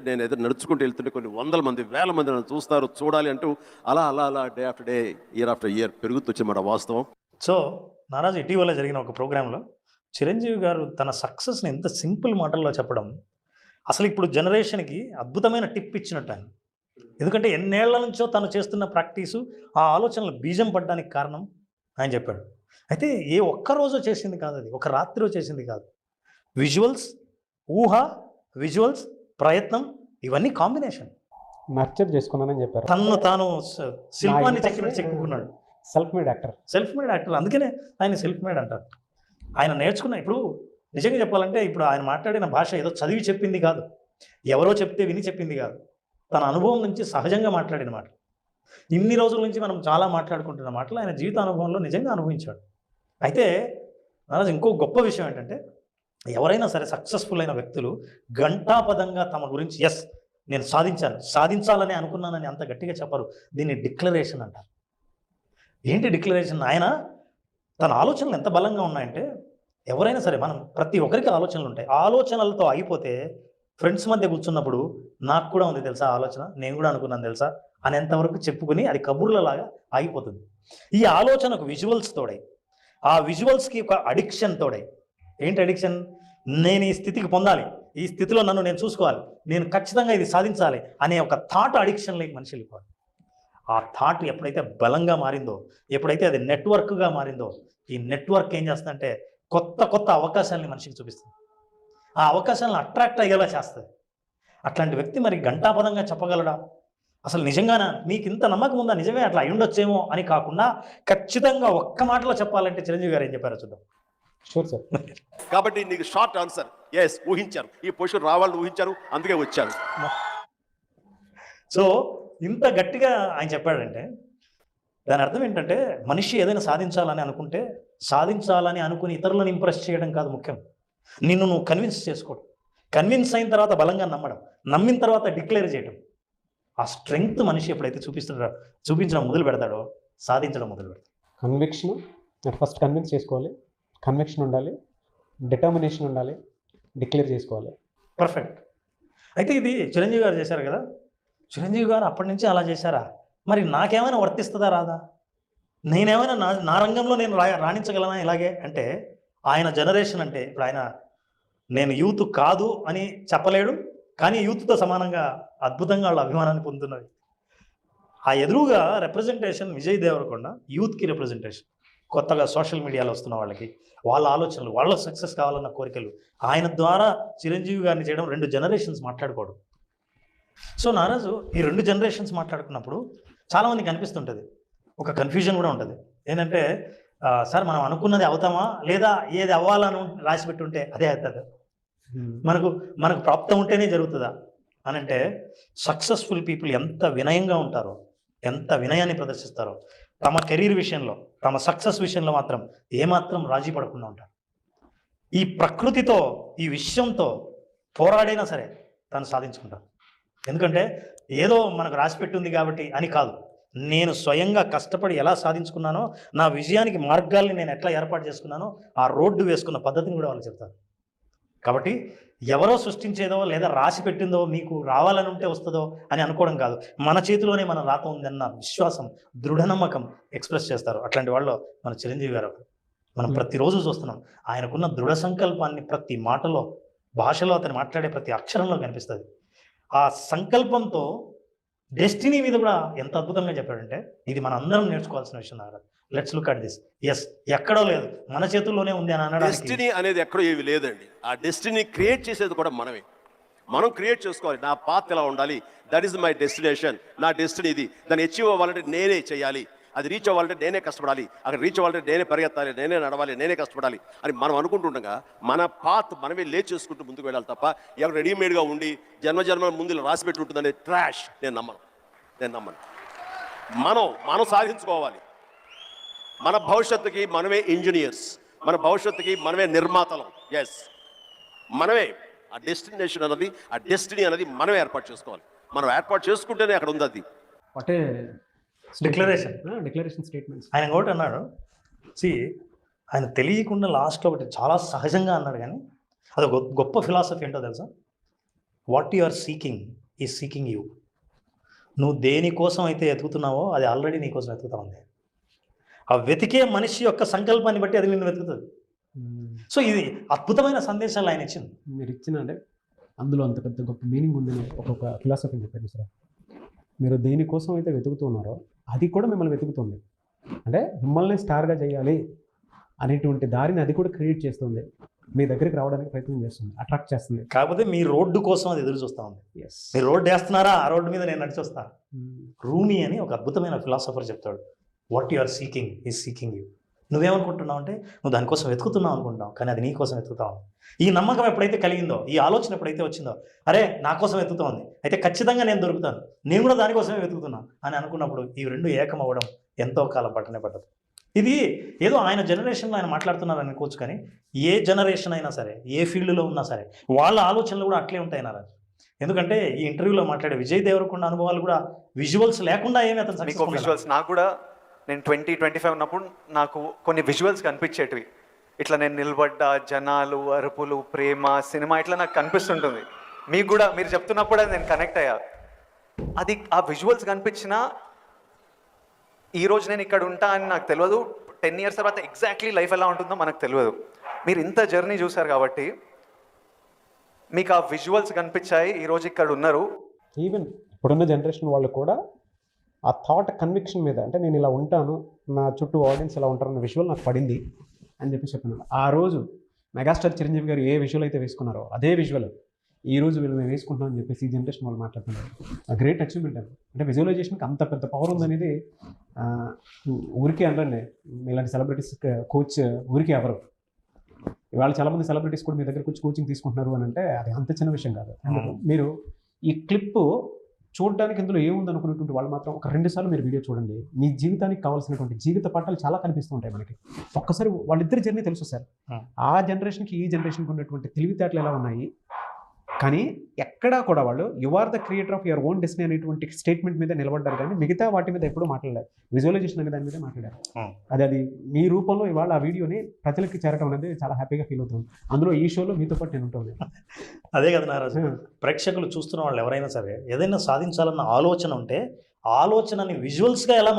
నేను ఎదురు నడుచుకుంటూ వెళ్తుంటే కొన్ని వందల మంది వేల మంది నన్ను చూస్తారు, చూడాలి అంటూ అలా అలా అలా day after day, year after year పెరుగుతూ వచ్చిమాట వాస్తవం. సో నారాజు ఇటీవల జరిగిన ఒక ప్రోగ్రాంలో చిరంజీవి గారు తన సక్సెస్ని ఎంత సింపుల్ మాటల్లో చెప్పడం అసలు ఇప్పుడు జనరేషన్కి అద్భుతమైన టిప్ ఇచ్చినట్టు ఆయన. ఎందుకంటే ఎన్నేళ్ల నుంచో తను చేస్తున్న ప్రాక్టీసు ఆ ఆలోచనలు బీజం పడడానికి కారణం ఆయన చెప్పాడు. అయితే ఏ ఒక్కరోజు చేసింది కాదు, అది ఒక రాత్రిలో చేసింది కాదు. విజువల్స్, ఊహ, విజువల్స్, ప్రయత్నం, ఇవన్నీ కాంబినేషన్. నర్చర్ చేసుకున్నానని చెప్పారు. తను తాను శిల్పాన్ని చెక్కుకున్నాడు. Self made actor. అందుకనే ఆయన సెల్ఫ్ మేడ్ అంటారు. ఆయన నేర్చుకున్న, ఇప్పుడు నిజంగా చెప్పాలంటే ఇప్పుడు ఆయన మాట్లాడిన భాష ఏదో చదివి చెప్పింది కాదు, ఎవరో చెప్తే విని చెప్పింది కాదు, తన అనుభవం నుంచి సహజంగా మాట్లాడిన మాట. ఇన్ని రోజుల నుంచి మనం చాలా మాట్లాడుకుంటున్న మాటలు ఆయన జీవిత అనుభవంలో నిజంగా అనుభవించాడు. అయితే నారాజు ఇంకో గొప్ప విషయం ఏంటంటే, ఎవరైనా సరే సక్సెస్ఫుల్ అయిన వ్యక్తులు ఘంటాపదంగా తమ గురించి నేను సాధించాలని అనుకున్నానని అంత గట్టిగా చెప్పరు. దీన్ని డిక్లరేషన్ అంటారు. ఏంటి డిక్లరేషన్? ఆయన తన ఆలోచనలు ఎంత బలంగా ఉన్నాయంటే, ఎవరైనా సరే మనం ప్రతి ఒక్కరికి ఆలోచనలు ఉంటాయి. ఆలోచనలతో ఆగిపోతే ఫ్రెండ్స్ మధ్య కూర్చున్నప్పుడు నాకు కూడా ఉంది తెలుసా ఆలోచన, నేను కూడా అనుకున్నాను తెలుసా అనేంతవరకు చెప్పుకుని అది కబుర్లలాగా ఆగిపోతుంది. ఈ ఆలోచనకు విజువల్స్ తోడై, ఆ విజువల్స్కి ఒక అడిక్షన్ తోడై, ఏంటి అడిక్షన్? నేను ఈ స్థితికి పొందాలి, ఈ స్థితిలో నన్ను నేను చూసుకోవాలి, నేను ఖచ్చితంగా ఇది సాధించాలి అనే ఒక థాట్ అడిక్షన్లోకి మనిషి వెళ్ళిపోవాలి. ఆ థాట్ ఎప్పుడైతే బలంగా మారిందో, ఎప్పుడైతే అది నెట్వర్క్గా మారిందో, ఈ నెట్వర్క్ ఏం చేస్తుందంటే కొత్త కొత్త అవకాశాలని మనిషికి చూపిస్తుంది. ఆ అవకాశాలను అట్రాక్ట్ అయ్యేలా చేస్తుంది. అట్లాంటి వ్యక్తి మరి ఘంటాపదంగా చెప్పగలడా? అసలు నిజంగానా మీకు ఇంత నమ్మకం ఉందా, నిజమే అట్లా అయి ఉండొచ్చేమో అని కాకుండా ఖచ్చితంగా ఒక్క మాటలో చెప్పాలంటే చిరంజీవి గారు ఏం చెప్పారో చూద్దాం. Sure sir. కాబట్టి నీకు షార్ట్ ఆన్సర్ ఎస్, ఊహించారు, ఈ పొజిషన్ రావాలని ఊహించారు, అందుకే వచ్చారు. సో ఇంత గట్టిగా ఆయన చెప్పాడంటే దాని అర్థం ఏంటంటే, మనిషి ఏదైనా సాధించాలని అనుకుంటే సాధించాలని అనుకుని ఇతరులను ఇంప్రెస్ చేయడం కాదు ముఖ్యం, నిన్ను నువ్వు కన్విన్స్ చేసుకోవడం, కన్విన్స్ అయిన తర్వాత బలంగా నమ్మడం, నమ్మిన తర్వాత డిక్లేర్ చేయడం. ఆ స్ట్రెంగ్త్ మనిషి ఎప్పుడైతే చూపించడం మొదలు పెడతాడో సాధించడం మొదలు పెడతాడు. కన్విక్షన్, ఫస్ట్ కన్విన్స్ చేసుకోవాలి, కన్విక్షన్ ఉండాలి, డిటర్మినేషన్ ఉండాలి, డిక్లేర్ చేసుకోవాలి. పర్ఫెక్ట్. అయితే ఇది చిరంజీవి గారు చేశారు కదా, చిరంజీవి గారు అప్పటి నుంచి అలా చేశారా? మరి నాకేమైనా వర్తిస్తుందా రాదా? నేనేమైనా నా రంగంలో నేను రాణించగలనా ఇలాగే అంటే? ఆయన జనరేషన్ అంటే ఇప్పుడు ఆయన నేను యూత్ కాదు అని చెప్పలేడు, కానీ యూత్తో సమానంగా అద్భుతంగా వాళ్ళ అభిమానాన్ని పొందుతున్నది. ఆ ఎదురుగా రిప్రజెంటేషన్ విజయ్ దేవరకొండ యూత్కి రిప్రజెంటేషన్. కొత్తగా సోషల్ మీడియాలో వస్తున్న వాళ్ళకి వాళ్ళ ఆలోచనలు, వాళ్ళ సక్సెస్ కావాలన్న కోరికలు ఆయన ద్వారా చిరంజీవి గారిని చేయడం, 2 జనరేషన్స్ మాట్లాడుకోవడం. సో నారాజు ఈ 2 జనరేషన్స్ మాట్లాడుకున్నప్పుడు చాలామందికి అనిపిస్తుంటుంది, ఒక కన్ఫ్యూజన్ కూడా ఉంటుంది. ఏంటంటే సార్ మనం అనుకున్నది అవుతామా, లేదా ఏది అవ్వాలని రాసి పెట్టుంటే అదే అవుతుంది, మనకు ప్రాప్తం ఉంటేనే జరుగుతుందా అని. అంటే సక్సెస్ఫుల్ పీపుల్ ఎంత వినయంగా ఉంటారో, ఎంత వినయాన్ని ప్రదర్శిస్తారో, తమ కెరీర్ విషయంలో, తమ సక్సెస్ విషయంలో మాత్రం ఏమాత్రం రాజీ పడకుండా ఉంటారు. ఈ ప్రకృతితో, ఈ విషయంతో పోరాడైనా సరే తను సాధించుకుంటారు. ఎందుకంటే ఏదో మనకు రాసి పెట్టుంది కాబట్టి అని కాదు, నేను స్వయంగా కష్టపడి ఎలా సాధించుకున్నానో, నా విజయానికి మార్గాల్ని నేను ఎట్లా ఏర్పాటు చేసుకున్నానో, ఆ రోడ్డు వేసుకున్న పద్ధతిని కూడా వాళ్ళు చెప్తారు. కాబట్టి ఎవరో సృష్టించేదో లేదా రాసి పెట్టిందో మీకు రావాలని ఉంటే వస్తుందో అని అనుకోవడం కాదు, మన చేతిలోనే మన రాత ఉందన్న విశ్వాసం, దృఢ నమ్మకం ఎక్స్ప్రెస్ చేస్తారు. అట్లాంటి వాళ్ళు మన చిరంజీవి గారు మనం ప్రతిరోజు చూస్తున్నాం. ఆయనకున్న దృఢ సంకల్పాన్ని ప్రతి మాటలో, భాషలో, అతను మాట్లాడే ప్రతి అక్షరంలో కనిపిస్తుంది. ఆ సంకల్పంతో డెస్టినీ మీద కూడా ఎంత అద్భుతంగా చెప్పాడంటే, ఇది మన అందరం నేర్చుకోవాల్సిన విషయం. Let's look at this. Yes, ఎక్కడో లేదు, మన చేతుల్లోనే ఉంది అని అనడానికి. డెస్టినీ అనేది ఎక్కడో ఏవి లేదండి. ఆ డెస్టినీ క్రియేట్ చేసేది కూడా మనమే. మనం క్రియేట్ చేసుకోవాలి. నా పాత్ ఎలా ఉండాలి, దట్ ఈస్ మై డెస్టినేషన్, నా డెస్టినీ ఇది. దాన్ని అచీవ్ అవ్వాలంటే నేనే చేయాలి, అది రీచ్ అవ్వాలంటే నేనే కష్టపడాలి, అక్కడ రీచ్ అవ్వాలంటే నేనే పరిగెత్తాలి, నేనే నడవాలి, నేనే కష్టపడాలి అని మనం అనుకుంటుండగా మన పాత్ మనమే లేచి చేసుకుంటూ ముందుకు వెళ్ళాలి తప్ప ఎవరు రెడీమేడ్గా ఉండి జన్మల ముందు రాసి పెట్టి ఉంటుందనే ట్రాష్ నేను నమ్మను. మనం సాధించుకోవాలి. మన భవిష్యత్తుకి మనమే ఇంజనీర్స్, మన భవిష్యత్తుకి మనమే నిర్మాతలం. ఎస్, మనమే ఆ డెస్టినేషన్ అన్నది, ఆ డెస్టినీ అనేది మనమే ఏర్పాటు చేసుకోవాలి. మనం ఏర్పాటు చేసుకుంటేనే అక్కడ ఉంది అది. అంటే డిక్లరేషన్ స్టేట్మెంట్స్. ఆయన ఒకటి అన్నాడు, ఆయన తెలియకుండా లాస్ట్లో ఒకటి చాలా సహజంగా అన్నాడు, కానీ అది గొప్ప ఫిలాసఫీ ఏంటో తెలుసా? వాట్ యు ఆర్ సీకింగ్ ఈ సీకింగ్ యూ. నువ్వు దేనికోసం అయితే ఎతుకుతున్నావో అది ఆల్రెడీ నీకోసం వెతుకుతా ఉంది. ఆ వెతికే మనిషి యొక్క సంకల్పాన్ని బట్టి అది నిన్ను వెతుకుతుంది. సో ఇది అద్భుతమైన సందేశాలు ఆయన ఇచ్చింది. మీరు ఇచ్చిన అంటే అందులో అంత పెద్ద గొప్ప మీనింగ్ ఉందని ఒక్కొక్క ఫిలాసఫీ చెప్పారు సార్. మీరు దేనికోసం అయితే వెతుకుతున్నారో అది కూడా మిమ్మల్ని వెతుకుతుంది. అంటే మిమ్మల్ని స్టార్గా చేయాలి అనేటువంటి దారిని అది కూడా క్రియేట్ చేస్తుంది, మీ దగ్గరికి రావడానికి ప్రయత్నం చేస్తుంది, అట్రాక్ట్ చేస్తుంది. కాకపోతే మీ రోడ్డు కోసం అది ఎదురు చూస్తూ ఉంది. ఎస్. మీరు రోడ్డు వేస్తున్నారా, ఆ రోడ్డు మీద నేను నడిచి వస్తా. రూమీ అని ఒక అద్భుతమైన ఫిలాసఫర్ చెప్తాడు, what you are seeking is seeking you. నువ్వేమనుకుంటున్నావు అంటే నువ్వు దానికోసం వెతుకుతున్నావు అనుకుంటున్నావు, కానీ అది నీ కోసం వెతుకుతావు. ఈ నమ్మకం ఎప్పుడైతే కలిగిందో, ఈ ఆలోచన ఎప్పుడైతే వచ్చిందో, అరే నా కోసం వెతుకుతా ఉంది, అయితే ఖచ్చితంగా నేను దొరుకుతాను, నేను కూడా దానికోసమే వెతుకుతున్నాను అని అనుకున్నప్పుడు ఈ రెండు ఏకం అవ్వడం ఎంతో కాలం పట్టనే పట్టదు. ఇది ఏదో ఆయన జనరేషన్లో ఆయన మాట్లాడుతున్నారు అనుకోవచ్చు, కానీ ఏ జనరేషన్ అయినా సరే, ఏ ఫీల్డ్లో ఉన్నా సరే, వాళ్ళ ఆలోచనలు కూడా అట్లే ఉంటాయి నారాజు. ఎందుకంటే ఈ ఇంటర్వ్యూలో మాట్లాడే విజయ్ దేవరకొండ అనుభవాలు కూడా విజువల్స్ లేకుండా ఏమి అతను మీకు successful విజువల్స్ నాకు కూడా నేను 20-25 ఉన్నప్పుడు నాకు కొన్ని విజువల్స్ కనిపించేటివి. ఇట్లా నేను నిలబడ్డ జనాలు, అరుపులు, ప్రేమ, సినిమా ఇట్లా నాకు కనిపిస్తుంటుంది. మీకు కూడా మీరు చెప్తున్నప్పుడే నేను కనెక్ట్ అయ్యా. అది ఆ విజువల్స్ కనిపించిన ఈరోజు నేను ఇక్కడ ఉంటా అని నాకు తెలియదు. 10 years తర్వాత ఎగ్జాక్ట్లీ లైఫ్ ఎలా ఉంటుందో మనకు తెలియదు. మీరు ఇంత జర్నీ చూసారు కాబట్టి మీకు ఆ విజువల్స్ కనిపించాయి, ఈరోజు ఇక్కడ ఉన్నారు. ఈవెన్ ఇప్పుడున్న జనరేషన్ వాళ్ళు కూడా ఆ థాట్ కన్విక్షన్ మీద, అంటే నేను ఇలా ఉంటాను, నా చుట్టూ ఆడియన్స్ ఇలా ఉంటారన్న విజువల్ నాకు పడింది అని చెప్పి చెప్తున్నాను. ఆ రోజు మెగాస్టార్ చిరంజీవి గారు ఏ విజువల్ అయితే వేసుకున్నారో అదే విజువల్ ఈ రోజు వీళ్ళు మేము వేసుకుంటాం అని చెప్పేసి ఈ జనరేషన్ వాళ్ళు మాట్లాడుతున్నారు. గ్రేట్ అచీవ్మెంట్ అది. అంటే విజువలైజేషన్కి అంత పెద్ద పవర్ ఉందనేది ఊరికే అనరండి. ఇలాంటి సెలబ్రిటీస్ కోచ్ ఊరికే ఎవరు. ఇవాళ చాలామంది సెలబ్రిటీస్ కూడా మీ దగ్గరకు వచ్చి కోచింగ్ తీసుకుంటున్నారు అని అంటే అది అంత చిన్న విషయం కాదు. మీరు ఈ క్లిప్ చూడడానికి ఇందులో ఏముంది అనుకున్నటువంటి వాళ్ళు మాత్రం ఒక 2 సార్లు మీరు వీడియో చూడండి. మీ జీవితానికి కావాల్సినటువంటి జీవిత పాఠాలు చాలా కనిపిస్తూ ఉంటాయి మనకి. ఒక్కసారి వాళ్ళిద్దరి జర్నీ తెలుసు సార్. ఆ జనరేషన్కి ఈ జనరేషన్కి ఉన్నటువంటి తెలివితేటలు ఎలా ఉన్నాయి, కానీ ఎక్కడా కూడా వాళ్ళు you are the creator of your own destiny అనేటువంటి స్టేట్మెంట్ మీద నిలబడ్డారు, కానీ మిగతా వాటి మీద ఎప్పుడూ మాట్లాడలేదు. విజువలైజేషన్ అనే దాని మీద మాట్లాడారు. అది మీ రూపంలో ఇవాళ ఆ వీడియోని ప్రజలకి చేరటం అనేది చాలా హ్యాపీగా ఫీల్ అవుతుంది. అందులో ఈ షోలో మీతో పాటు నేను ఉంటాను. అదే కదా నారాజు, ప్రేక్షకులు చూస్తున్న వాళ్ళు ఎవరైనా సరే ఏదైనా సాధించాలన్న ఆలోచన ఉంటే ఆలోచనని విజువల్స్గా ఎలా